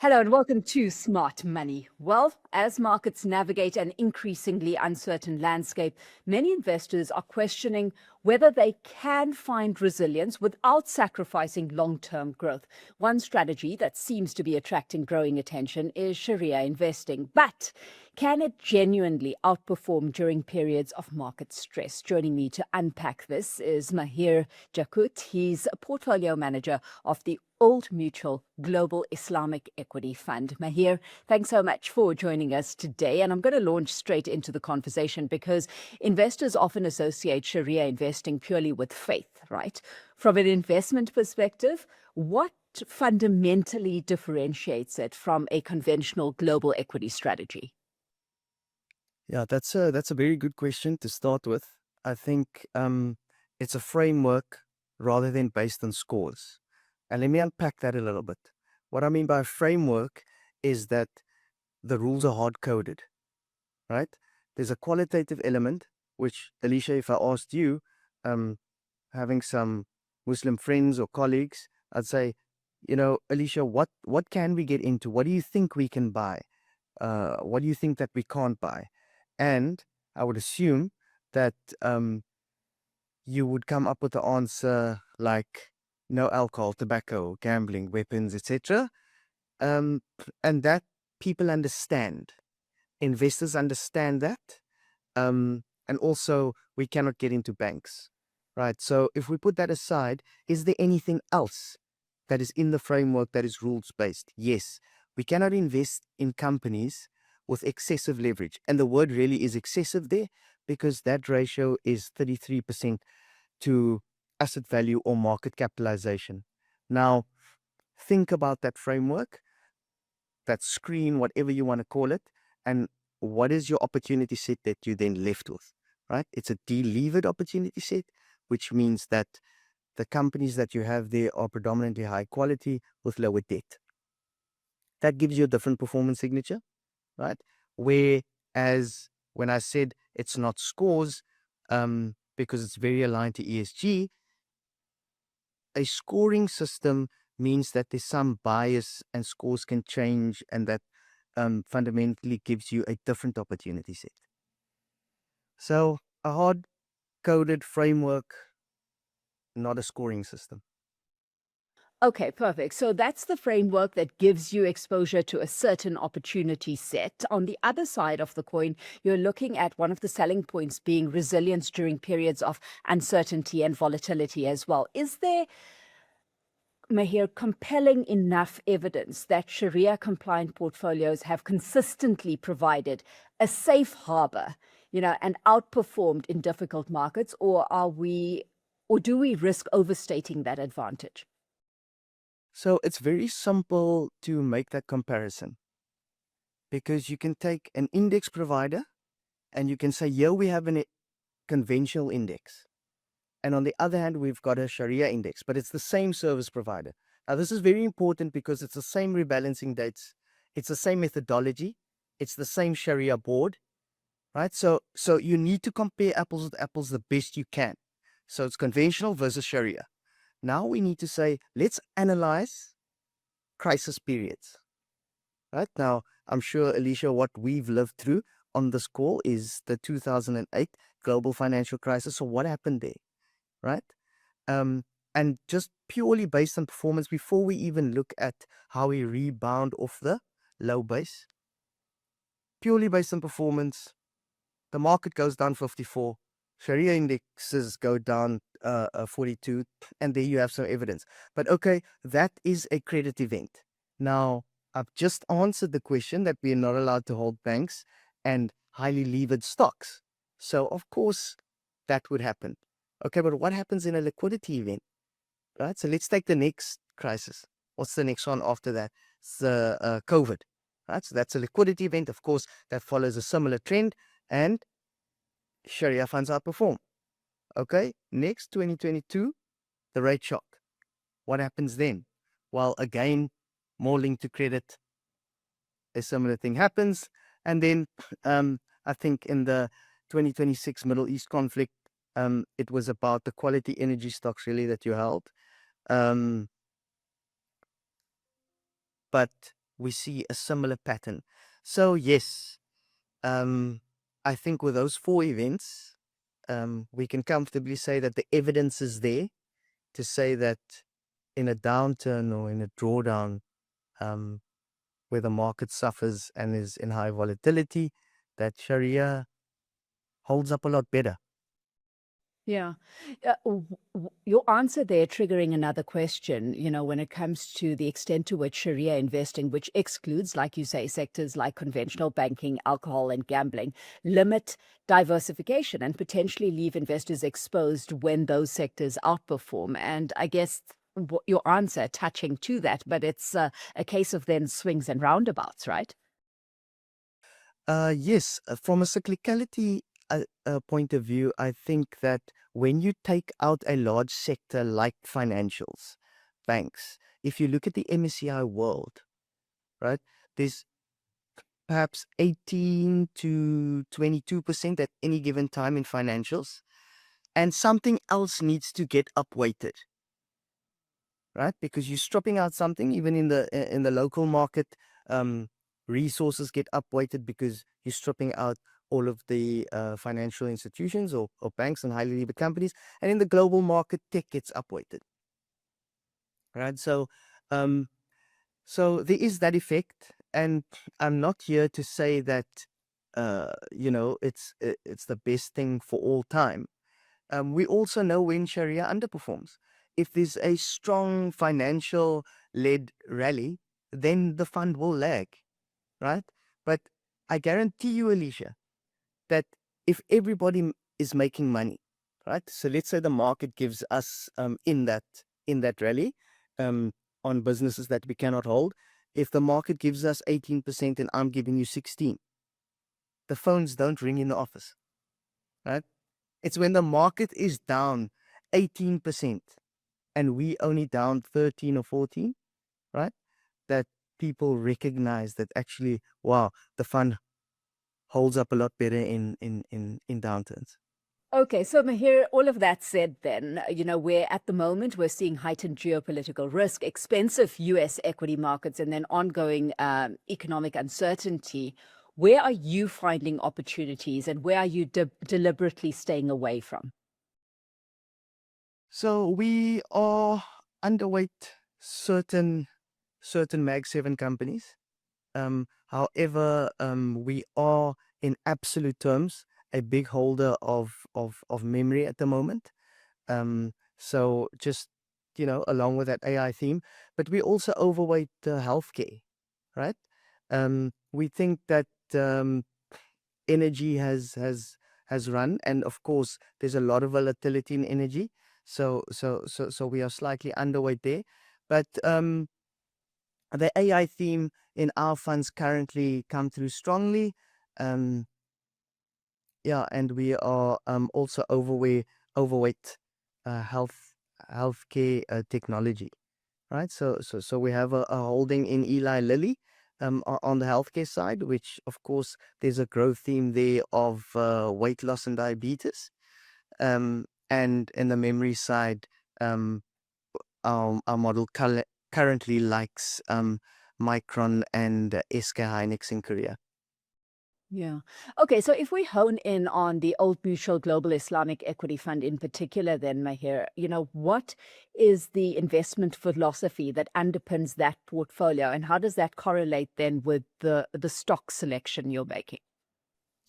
Hello and welcome to Smart Money. Well, as markets navigate an increasingly uncertain landscape, many investors are questioning whether they can find resilience without sacrificing long-term growth. One strategy that seems to be attracting growing attention is Sharia investing. But can it genuinely outperform during periods of market stress? Joining me to unpack this is Maahir Jakoet. He's a portfolio manager of the Old Mutual Global Islamic Equity Fund. Maahir, thanks so much for joining us today. And I'm going to launch straight into the conversation because investors often associate Sharia investing purely with faith, right? From an investment perspective, what fundamentally differentiates it from a conventional global equity strategy? Yeah, that's a very good question to start with. I think it's a framework rather than based on scores. And let me unpack that a little bit. What I mean by framework is that the rules are hard coded, right? There's a qualitative element, which, Alicia, if I asked you, having some Muslim friends or colleagues, I'd say, Alicia, what can we get into? What do you think we can buy? What do you think that we can't buy? And I would assume that you would come up with the answer like no alcohol, tobacco, gambling, weapons, etc. And that people understand. Investors understand that. And also, we cannot get into banks, right? So if we put that aside, is there anything else that is in the framework that is rules-based? Yes. We cannot invest in companies with excessive leverage. And the word really is excessive there because that ratio is 33% to asset value or market capitalization. Now, think about that framework, that screen, whatever you want to call it, and what is your opportunity set that you then left with, right? It's a delevered opportunity set, which means that the companies that you have there are predominantly high quality with lower debt. That gives you a different performance signature, right? Whereas when I said it's not scores, because it's very aligned to ESG, a scoring system means that there's some bias and scores can change, and that fundamentally gives you a different opportunity set. So a hard-coded framework, not a scoring system. Okay, perfect. So that's the framework that gives you exposure to a certain opportunity set. On the other side of the coin, you're looking at one of the selling points being resilience during periods of uncertainty and volatility as well. Is there, Maahir, compelling enough evidence that Sharia-compliant portfolios have consistently provided a safe harbor, and outperformed in difficult markets, or do we risk overstating that advantage? So it's very simple to make that comparison because you can take an index provider and you can say, here we have a conventional index. And on the other hand, we've got a Sharia index, but it's the same service provider. Now, this is very important because it's the same rebalancing dates. It's the same methodology. It's the same Sharia board, right? So you need to compare apples with apples the best you can. So it's conventional versus Sharia. Now we need to say, let's analyze crisis periods, right? Now, I'm sure, Alicia, what we've lived through on this call is the 2008 global financial crisis. So what happened there, right? And just purely based on performance, before we even look at how we rebound off the low base, purely based on performance, the market goes down 54, Sharia indexes go down 42, and there you have some evidence. But okay, that is a credit event. Now, I've just answered the question that we are not allowed to hold banks and highly levered stocks. So, of course, that would happen. Okay, but what happens in a liquidity event? Right? So let's take the next crisis. What's the next one after that? It's COVID. Right? So that's a liquidity event. Of course, that follows a similar trend, and Sharia funds outperform. Okay, next 2022, the rate shock. What happens then? Well, again, more linked to credit, a similar thing happens. And then I think in the 2026 Middle East conflict, it was about the quality energy stocks really that you held. But we see a similar pattern. So yes, I think with those 4 events, we can comfortably say that the evidence is there to say that in a downturn or in a drawdown, um, where the market suffers and is in high volatility, that Sharia holds up a lot better. Yeah. Your answer there triggering another question, when it comes to the extent to which Sharia investing, which excludes, like you say, sectors like conventional banking, alcohol, and gambling, limit diversification and potentially leave investors exposed when those sectors outperform. And I guess your answer touching to that, but it's a case of then swings and roundabouts, right? Yes, from a cyclicality point of view, I think that when you take out a large sector like financials, banks, if you look at the MSCI world, right, there's perhaps 18 to 22% at any given time in financials, and something else needs to get upweighted, right? Because you're stripping out something, even in the local market, um, resources get upweighted because you're stripping out all of the financial institutions or banks and highly levered companies, and in the global market, tech gets upweighted, right? Um, so there is that effect, and I'm not here to say that it's the best thing for all time. We also know when Sharia underperforms. If there's a strong financial led rally, then the fund will lag, right? But I guarantee you, Alicia, that if everybody is making money, right? So let's say the market gives us in that rally um, on businesses that we cannot hold. If the market gives us 18% and I'm giving you 16, the phones don't ring in the office, right? It's when the market is down 18% and we only down 13 or 14, right? That people recognize that actually, wow, the fund holds up a lot better in downturns. Okay, so Mahir, all of that said, then, we're at the moment, we're seeing heightened geopolitical risk, expensive US equity markets, and then ongoing economic uncertainty. Where are you finding opportunities and where are you deliberately staying away from? So we are underweight certain Mag 7 companies. However, we are in absolute terms a big holder of memory at the moment. So just along with that AI theme, but we also overweight healthcare, right? We think that energy has run, and of course, there's a lot of volatility in energy. So we are slightly underweight there, but the AI theme in our funds currently come through strongly. Um, yeah, and we are also overweight healthcare technology, right? So we have a holding in Eli Lilly on the healthcare side, which of course there's a growth theme there of weight loss and diabetes. And in the memory side, um, our model currently likes Micron and SK Hynix in Korea. Yeah. Okay, so if we hone in on the Old Mutual Global Islamic Equity Fund in particular, then, Mahir, what is the investment philosophy that underpins that portfolio, and how does that correlate then with the stock selection you're making?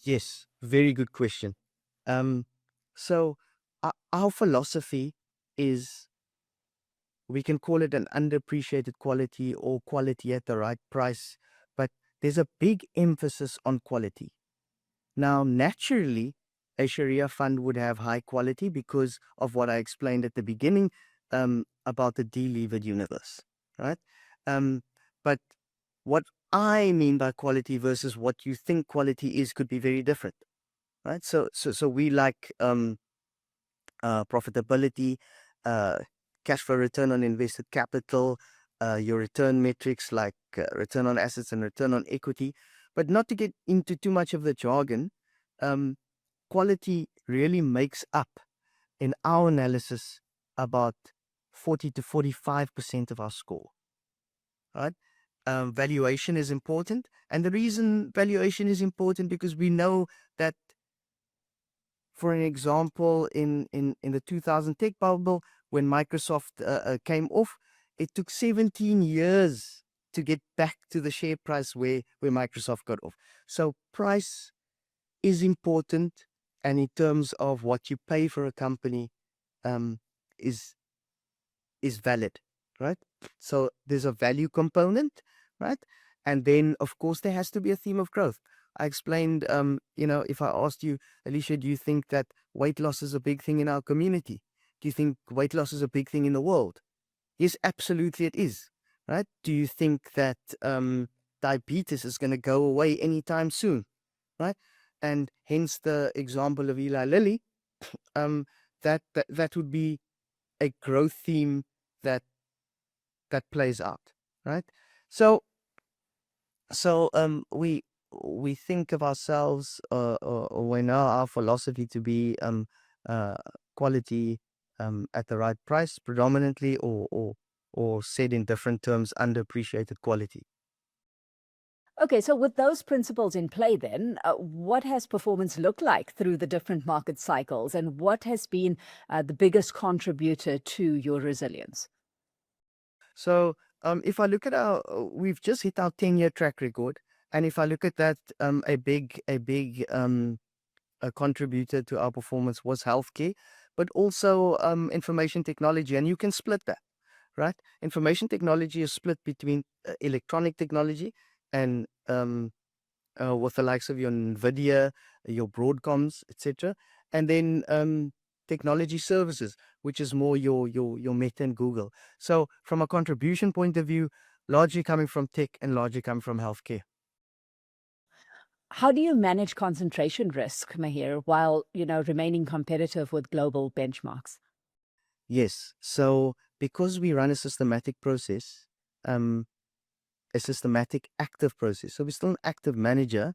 Yes, very good question. Um, so our philosophy is, we can call it an underappreciated quality or quality at the right price, but there's a big emphasis on quality. Now, naturally, a Sharia fund would have high quality because of what I explained at the beginning about the delevered universe, right? Um, but what I mean by quality versus what you think quality is could be very different, right? So we like profitability, uh, cash flow return on invested capital, your return metrics like return on assets and return on equity. But not to get into too much of the jargon, um, quality really makes up, in our analysis, about 40 to 45% of our score, right? valuation is important. And the reason valuation is important because we know that, for an example, in the 2000 tech bubble, when Microsoft came off, it took 17 years to get back to the share price where Microsoft got off. So price is important, and in terms of what you pay for a company, um, is valid, right? So there's a value component, right? And then, of course, there has to be a theme of growth. I explained, if I asked you, Alicia, do you think that weight loss is a big thing in our community? Do you think weight loss is a big thing in the world? Yes, absolutely it is, right? Do you think that diabetes is going to go away anytime soon, right? And hence the example of Eli Lilly, that would be a growth theme that plays out, right? So we think of ourselves, or we know our philosophy to be quality at the right price, predominantly, or said in different terms, underappreciated quality. Okay, so with those principles in play, then, what has performance looked like through the different market cycles, and what has been the biggest contributor to your resilience? So if I look at we've just hit our 10-year track record, and if I look at that, a big a contributor to our performance was healthcare, but also information technology, and you can split that, right? Information technology is split between electronic technology and with the likes of your Nvidia, your Broadcoms, etc., and then technology services, which is more your Meta and Google. So from a contribution point of view, largely coming from tech and largely coming from healthcare. How do you manage concentration risk, Maahir, while remaining competitive with global benchmarks? Yes. So because we run a systematic process, a systematic active process. So we're still an active manager,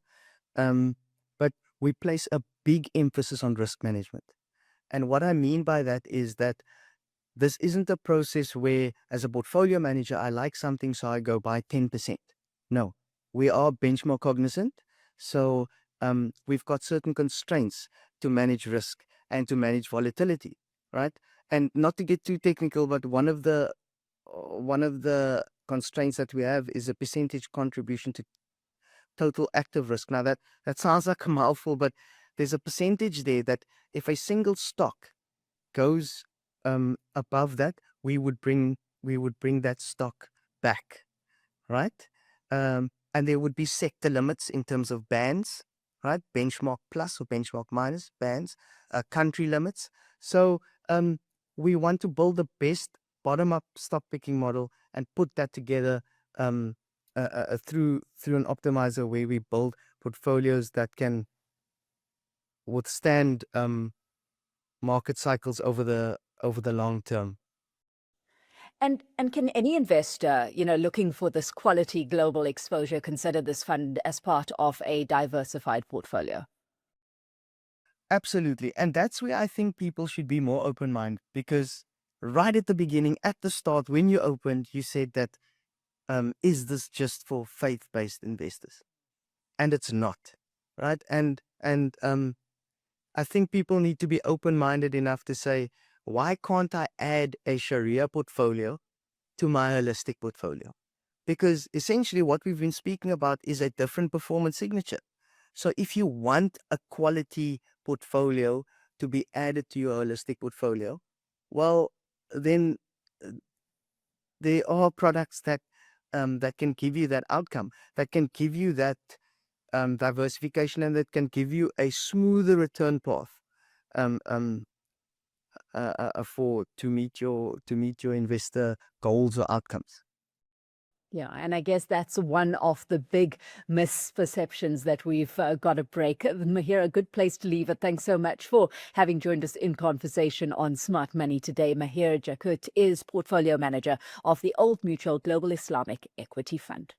but we place a big emphasis on risk management. And what I mean by that is that this isn't a process where, as a portfolio manager, I like something, so I go buy 10%. No, we are benchmark cognizant. So we've got certain constraints to manage risk and to manage volatility, right? And not to get too technical, but one of the constraints that we have is a percentage contribution to total active risk. Now that sounds like a mouthful, but there's a percentage there that if a single stock goes above that, we would bring that stock back, right? And there would be sector limits in terms of bands, right? Benchmark plus or benchmark minus bands, country limits. So we want to build the best bottom-up stock picking model and put that together through an optimizer where we build portfolios that can withstand market cycles over the long term. And can any investor, looking for this quality global exposure, consider this fund as part of a diversified portfolio? Absolutely. And that's where I think people should be more open-minded, because right at the beginning, at the start, when you opened, you said that, is this just for faith-based investors? And it's not, right? And I think people need to be open-minded enough to say, why can't I add a Sharia portfolio to my holistic portfolio? Because essentially what we've been speaking about is a different performance signature. So if you want a quality portfolio to be added to your holistic portfolio, well, then there are products that can give you that outcome, that can give you that diversification, and that can give you a smoother return path to meet your investor goals or outcomes. Yeah, and I guess that's one of the big misperceptions that we've got to break. Maahir, a good place to leave it. Thanks so much for having joined us in conversation on Smart Money today. Maahir Jakoet is portfolio manager of the Old Mutual Global Islamic Equity Fund.